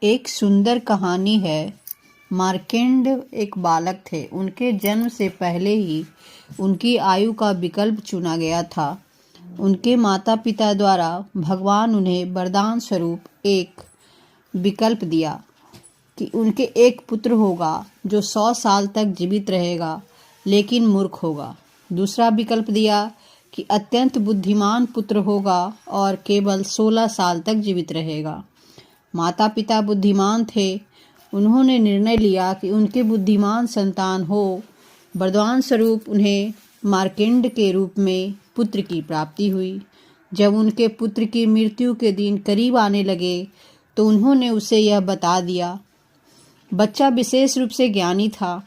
एक सुंदर कहानी है। मार्कंड एक बालक थे। उनके जन्म से पहले ही उनकी आयु का विकल्प चुना गया था। उनके माता पिता द्वारा भगवान उन्हें वरदान स्वरूप एक विकल्प दिया कि उनके एक पुत्र होगा जो 100 साल तक जीवित रहेगा, लेकिन मूर्ख होगा। दूसरा विकल्प दिया कि अत्यंत बुद्धिमान पुत्र होगा और केवल 16 साल तक जीवित रहेगा। माता पिता बुद्धिमान थे। उन्होंने निर्णय लिया कि उनके बुद्धिमान संतान हो। वरदान स्वरूप उन्हें मार्कंड के रूप में पुत्र की प्राप्ति हुई। जब उनके पुत्र की मृत्यु के दिन करीब आने लगे तो उन्होंने उसे यह बता दिया। बच्चा विशेष रूप से ज्ञानी था।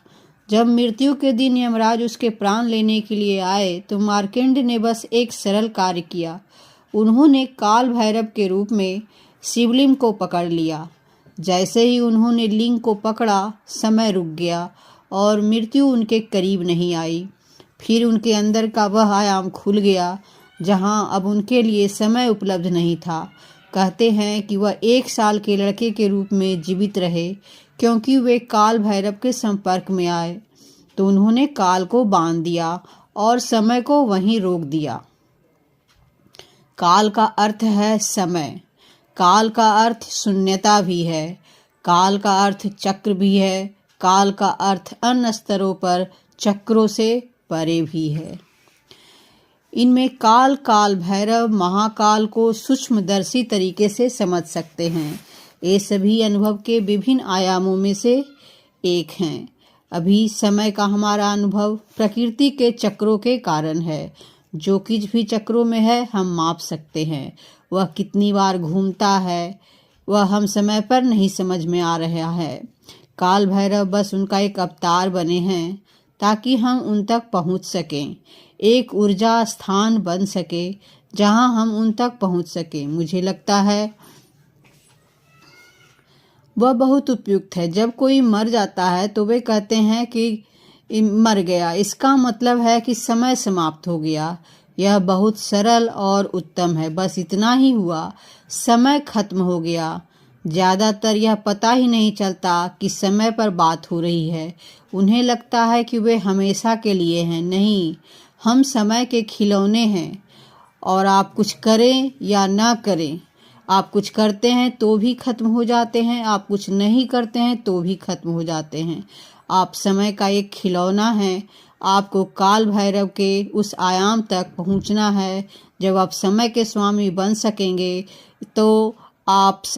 जब मृत्यु के दिन यमराज उसके प्राण लेने के लिए आए तो मार्कंड ने बस एक सरल कार्य किया। उन्होंने काल भैरव के रूप में शिवलिंग को पकड़ लिया। जैसे ही उन्होंने लिंग को पकड़ा, समय रुक गया और मृत्यु उनके करीब नहीं आई। फिर उनके अंदर का वह आयाम खुल गया जहां अब उनके लिए समय उपलब्ध नहीं था। कहते हैं कि वह 1 साल के लड़के के रूप में जीवित रहे, क्योंकि वे काल भैरव के संपर्क में आए तो उन्होंने काल को बांध दिया और समय को वहीं रोक दिया। काल का अर्थ है समय। काल का अर्थ शून्यता भी है। काल का अर्थ चक्र भी है। काल का अर्थ अन्य स्तरों पर चक्रों से परे भी है। इनमें काल भैरव महाकाल को सूक्ष्मदर्शी तरीके से समझ सकते हैं। ये सभी अनुभव के विभिन्न आयामों में से एक हैं। अभी समय का हमारा अनुभव प्रकृति के चक्रों के कारण है। जो कुछ भी चक्रों में है हम माप सकते हैं। वह कितनी बार घूमता है वह हम समय पर नहीं समझ में आ रहा है। काल भैरव बस उनका एक अवतार बने हैं ताकि हम उन तक पहुंच सकें। एक ऊर्जा स्थान बन सके जहां हम उन तक पहुंच सकें। मुझे लगता है वह बहुत उपयुक्त है। जब कोई मर जाता है तो वे कहते हैं कि मर गया, इसका मतलब है कि समय समाप्त हो गया। यह बहुत सरल और उत्तम है। बस इतना ही हुआ, समय खत्म हो गया। ज्यादातर यह पता ही नहीं चलता कि समय पर बात हो रही है। उन्हें लगता है कि वे हमेशा के लिए हैं। नहीं, हम समय के खिलौने हैं और आप कुछ करें या ना करें, आप कुछ करते हैं तो भी खत्म हो जाते हैं, आप कुछ नहीं करते हैं तो भी खत्म हो जाते हैं। आप समय का एक खिलौना हैं। आपको काल भैरव के उस आयाम तक पहुंचना है। जब आप समय के स्वामी बन सकेंगे तो आप